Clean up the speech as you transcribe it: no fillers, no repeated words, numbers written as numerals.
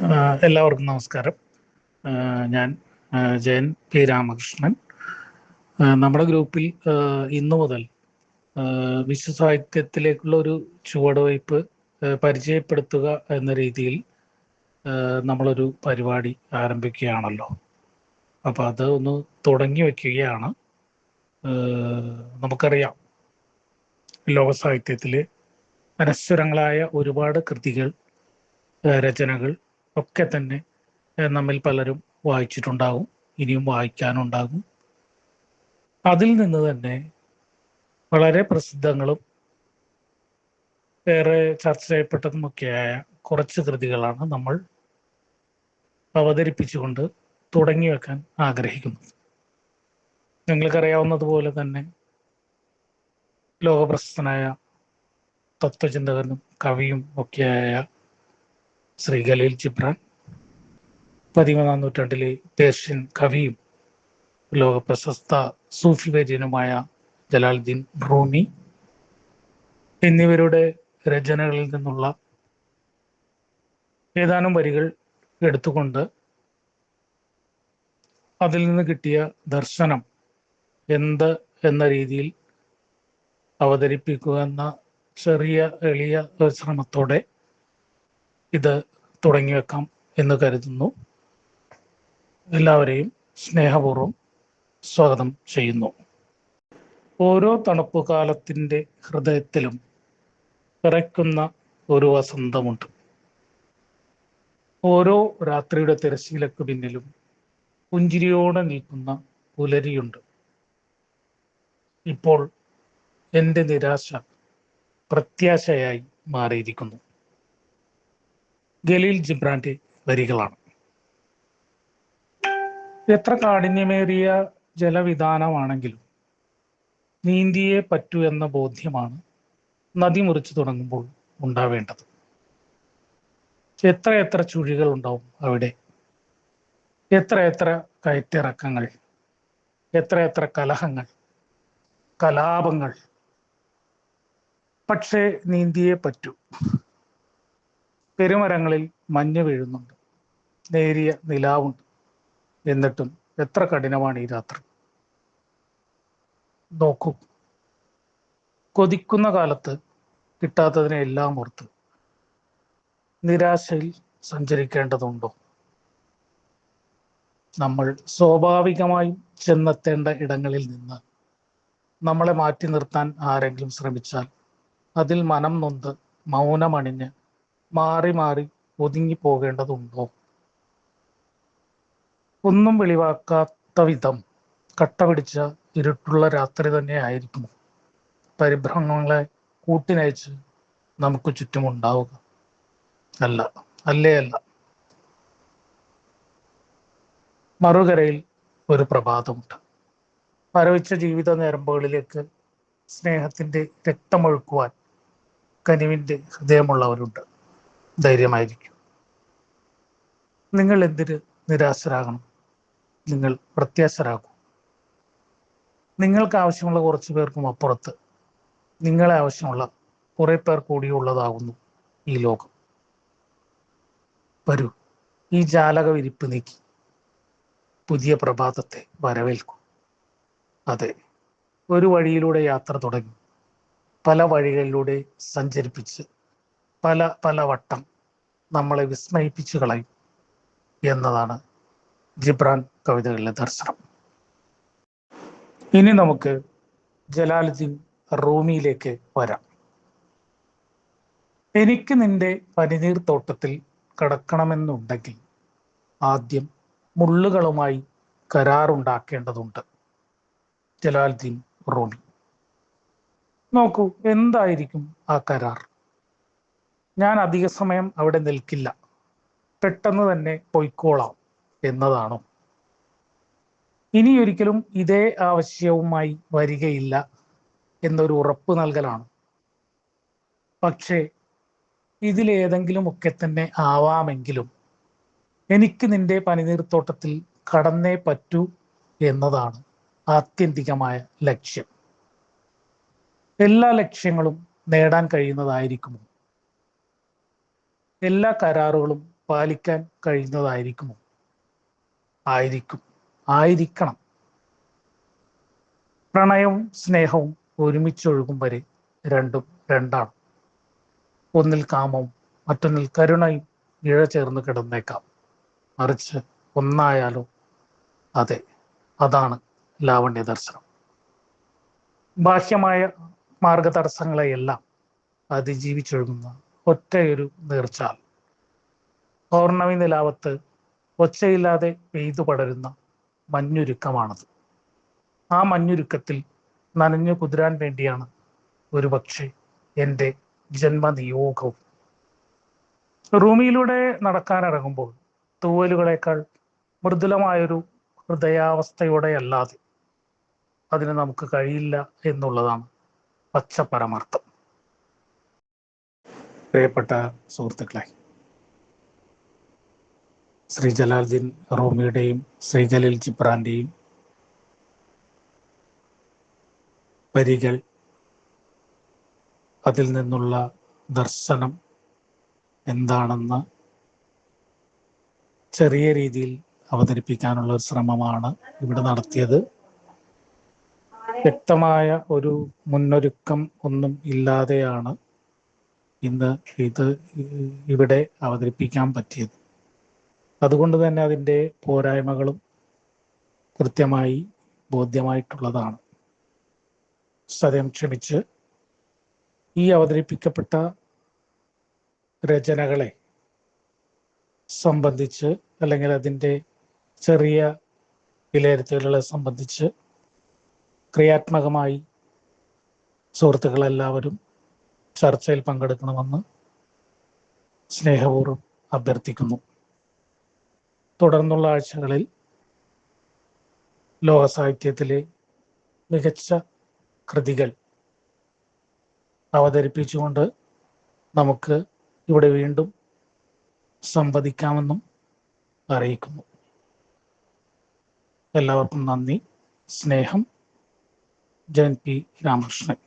എല്ലാവർക്കും നമസ്കാരം. ഞാൻ ജയൻ പി രാമകൃഷ്ണൻ. നമ്മുടെ ഗ്രൂപ്പിൽ ഇന്നു മുതൽ വിശ്വസാഹിത്യത്തിലേക്കുള്ള ഒരു ചുവടുവയ്പ് പരിചയപ്പെടുത്തുക എന്ന രീതിയിൽ നമ്മളൊരു പരിപാടി ആരംഭിക്കുകയാണല്ലോ. അപ്പോൾ അത് ഒന്ന് തുടങ്ങി വയ്ക്കുകയാണ്. നമുക്കറിയാം, ലോക സാഹിത്യത്തിലെ അനശ്വരങ്ങളായ ഒരുപാട് കൃതികൾ, രചനകൾ ഒക്കെ തന്നെ നമ്മിൽ പലരും വായിച്ചിട്ടുണ്ടാകും, ഇനിയും വായിക്കാനുണ്ടാകും. അതിൽ നിന്ന് തന്നെ വളരെ പ്രസിദ്ധങ്ങളും ഏറെ ചർച്ച ചെയ്യപ്പെട്ടതുമൊക്കെയായ കുറച്ച് കൃതികളാണ് നമ്മൾ അവതരിപ്പിച്ചുകൊണ്ട് തുടങ്ങി വെക്കാൻ ആഗ്രഹിക്കുന്നത്. നിങ്ങൾക്കറിയാവുന്നതുപോലെ തന്നെ ലോകപ്രശസ്തനായ തത്വചിന്തകനും കവിയും ഒക്കെയായ ശ്രീ ഖലീൽ ജിബ്രാൻ, 13-ാം നൂറ്റാണ്ടിലെ പേർഷ്യൻ കവിയും ലോകപ്രശസ്ത സൂഫി വര്യനുമായ ജലാലുദ്ദീൻ റൂമി എന്നിവരുടെ രചനകളിൽ നിന്നുള്ള ഏതാനും വരികൾ എടുത്തുകൊണ്ട് അതിൽ നിന്ന് കിട്ടിയ ദർശനം എന്ത് എന്ന രീതിയിൽ അവതരിപ്പിക്കുക എന്ന ചെറിയ എളിയ ശ്രമത്തോടെ ഇത് തുടങ്ങി വെക്കാം എന്ന് കരുതുന്നു. എല്ലാവരെയും സ്നേഹപൂർവ്വം സ്വാഗതം ചെയ്യുന്നു. ഓരോ തണുപ്പുകാലത്തിൻ്റെ ഹൃദയത്തിലും പിറയ്ക്കുന്ന ഒരു വസന്തമുണ്ട്. ഓരോ രാത്രിയുടെ തിരശ്ശീലക്ക് പിന്നിലും പുഞ്ചിരിയോടെ നിൽക്കുന്ന പുലരിയുണ്ട്. ഇപ്പോൾ എൻ്റെ നിരാശ പ്രത്യാശയായി മാറിയിരിക്കുന്നു. ഖലീൽ ജിബ്രാന്റെ വരികളാണ്. എത്ര കാഠിന്യമേറിയ ജലവിധാനമാണെങ്കിലും നീന്തിയേ പറ്റൂ എന്ന ബോധ്യമാണ് നദി മുറിച്ചു തുടങ്ങുമ്പോൾ ഉണ്ടാവേണ്ടത്. എത്ര ചുഴികൾ ഉണ്ടാവും അവിടെ, എത്ര കയറ്റിറക്കങ്ങൾ, എത്ര കലഹങ്ങൾ, കലാപങ്ങൾ. പക്ഷേ നീന്തിയേ പറ്റൂ. പെരുമരങ്ങളിൽ മഞ്ഞ് വീഴുന്നുണ്ട്, നേരിയ നിലാവുണ്ട്. എന്നിട്ടും എത്ര കഠിനമാണ് ഈ രാത്രി. നോക്കൂ, കൊതിക്കുന്ന കാലത്ത് കിട്ടാത്തതിനെ എല്ലാം ഓർത്ത് നിരാശയിൽ സഞ്ചരിക്കേണ്ടതുണ്ടോ? നമ്മൾ സ്വാഭാവികമായും ചെന്നെത്തേണ്ട ഇടങ്ങളിൽ നിന്ന് നമ്മളെ മാറ്റി നിർത്താൻ ആരെങ്കിലും ശ്രമിച്ചാൽ അതിൽ മനം നൊന്ത് മൗനമണിഞ്ഞ് മാറി മാറി ഒതുങ്ങി പോകേണ്ടതുണ്ടോ? ഒന്നും വെളിവാക്കാത്ത വിധം കട്ട പിടിച്ച ഇരുട്ടുള്ള രാത്രി തന്നെ ആയിരിക്കുമോ പരിഭ്രമങ്ങളെ കൂട്ടിനയച്ച് നമുക്ക് ചുറ്റുമുണ്ടാവുക? അല്ല. മറുകരയിൽ ഒരു പ്രഭാതമുണ്ട്. മരവിച്ച ജീവിത ഞരമ്പുകളിലേക്ക് സ്നേഹത്തിന്റെ രക്തമൊഴുക്കുവാൻ കനിവിന്റെ ഹൃദയമുള്ളവരുണ്ട്. ധൈര്യമായിരിക്കും. നിങ്ങൾ എന്തിന് നിരാശരാകണം? നിങ്ങൾ പ്രത്യാശരാകൂ. നിങ്ങൾക്ക് ആവശ്യമുള്ള കുറച്ചു പേർക്കും അപ്പുറത്ത് നിങ്ങളെ ആവശ്യമുള്ള കുറെ പേർ കൂടിയുള്ളതാകുന്നു ഈ ലോകം. വരൂ, ഈ ജാലക വിരിപ്പ് നീക്കി പുതിയ പ്രഭാതത്തെ വരവേൽക്കൂ. അതെ, ഒരു വഴിയിലൂടെ യാത്ര തുടങ്ങി പല വഴികളിലൂടെ സഞ്ചരിപ്പിച്ച് പല വട്ടം നമ്മളെ വിസ്മയിപ്പിച്ചു കളയും എന്നതാണ് ജിബ്രാൻ കവിതകളിലെ ദർശനം. ഇനി നമുക്ക് ജലാലുദ്ദീൻ റൂമിയിലേക്ക് വരാം. എനിക്ക് നിന്റെ പനിനീർ തോട്ടത്തിൽ കടക്കണമെന്നുണ്ടെങ്കിൽ ആദ്യം മുള്ളുകളുമായി കരാറുണ്ടാക്കേണ്ടതുണ്ട്. ജലാലുദ്ദീൻ റൂമി. നോക്കൂ, എന്തായിരിക്കും ആ കരാർ? ഞാൻ അധിക സമയം അവിടെ നിൽക്കില്ല, പെട്ടെന്ന് തന്നെ പൊയ്ക്കോളാം എന്നതാണോ? ഇനിയൊരിക്കലും ഇതേ ആവശ്യവുമായി വരികയില്ല എന്നൊരു ഉറപ്പ് നൽകലാണ്? പക്ഷേ ഇതിലേതെങ്കിലുമൊക്കെ തന്നെ ആവാമെങ്കിലും എനിക്ക് നിന്റെ പനിനീർത്തോട്ടത്തിൽ കടന്നേ പറ്റൂ എന്നതാണ് ആത്യന്തികമായ ലക്ഷ്യം. എല്ലാ ലക്ഷ്യങ്ങളും നേടാൻ കഴിയുന്നതായിരിക്കുമോ? എല്ലാ കരാറുകളും പാലിക്കാൻ കഴിയുന്നതായിരിക്കുമോ? ആയിരിക്കും, ആയിരിക്കണം. പ്രണയവും സ്നേഹവും ഒരുമിച്ചൊഴുകും വരെ രണ്ടും രണ്ടാണ്. ഒന്നിൽ കാമവും മറ്റൊന്നിൽ കരുണയും ഇഴ ചേർന്ന് കിടന്നേക്കാം. മറിച്ച് ഒന്നായാലോ? അതെ, അതാണ് ലാവണ്യ ദർശനം. ബാഹ്യമായ മാർഗതടസ്സങ്ങളെയെല്ലാം അതിജീവിച്ചൊഴുകുന്ന ഒറ്റയൊരു നീർച്ചാൽ. പൗർണമി നിലാവത്ത് ഒച്ചയില്ലാതെ പെയ്തു പടരുന്ന മഞ്ഞുരുക്കമാണത്. ആ മഞ്ഞുരുക്കത്തിൽ നനഞ്ഞു കുതിരാൻ വേണ്ടിയാണ് ഒരുപക്ഷെ എൻ്റെ ജന്മനിയോഗവും. റൂമിയിലൂടെ നടക്കാനിറങ്ങുമ്പോൾ തൂവലുകളേക്കാൾ മൃദുലമായൊരു ഹൃദയാവസ്ഥയോടെയല്ലാതെ അതിന് നമുക്ക് കഴിയില്ല എന്നുള്ളതാണ് പച്ചപ്പരമാർത്ഥം. പ്രിയപ്പെട്ട സുഹൃത്തുക്കളെ, ശ്രീ ജലാലുദ്ദീൻ റൂമിയുടെയും ശ്രീ ജലീൽ ജിബ്രാന്റെയും വരികൾ, അതിൽ നിന്നുള്ള ദർശനം എന്താണെന്ന് ചെറിയ രീതിയിൽ അവതരിപ്പിക്കാനുള്ള ഒരു ശ്രമമാണ് ഇവിടെ നടത്തിയത്. വ്യക്തമായ ഒരു മുന്നൊരുക്കം ഒന്നും ഇല്ലാതെയാണ് ഇന്ന് ഇത് ഇവിടെ അവതരിപ്പിക്കാൻ പറ്റിയത്. അതുകൊണ്ട് തന്നെ അതിൻ്റെ പോരായ്മകളും കൃത്യമായി ബോധ്യമായിട്ടുള്ളതാണ്. സദയം ക്ഷമിച്ച് ഈ അവതരിപ്പിക്കപ്പെട്ട രചനകളെ സംബന്ധിച്ച്, അല്ലെങ്കിൽ അതിൻ്റെ ചെറിയ വിലയിരുത്തലുകളെ സംബന്ധിച്ച് ക്രിയാത്മകമായി സുഹൃത്തുക്കളെല്ലാവരും ചർച്ചയിൽ പങ്കെടുക്കണമെന്ന് സ്നേഹപൂർവ്വം അഭ്യർത്ഥിക്കുന്നു. തുടർന്നുള്ള ആഴ്ചകളിൽ ലോകസാഹിത്യത്തിലെ മികച്ച കൃതികൾ അവതരിപ്പിച്ചുകൊണ്ട് നമുക്ക് ഇവിടെ വീണ്ടും സംവദിക്കാമെന്നും അറിയിക്കുന്നു. എല്ലാവർക്കും നന്ദി, സ്നേഹം. ജയൻ പി രാമകൃഷ്ണൻ.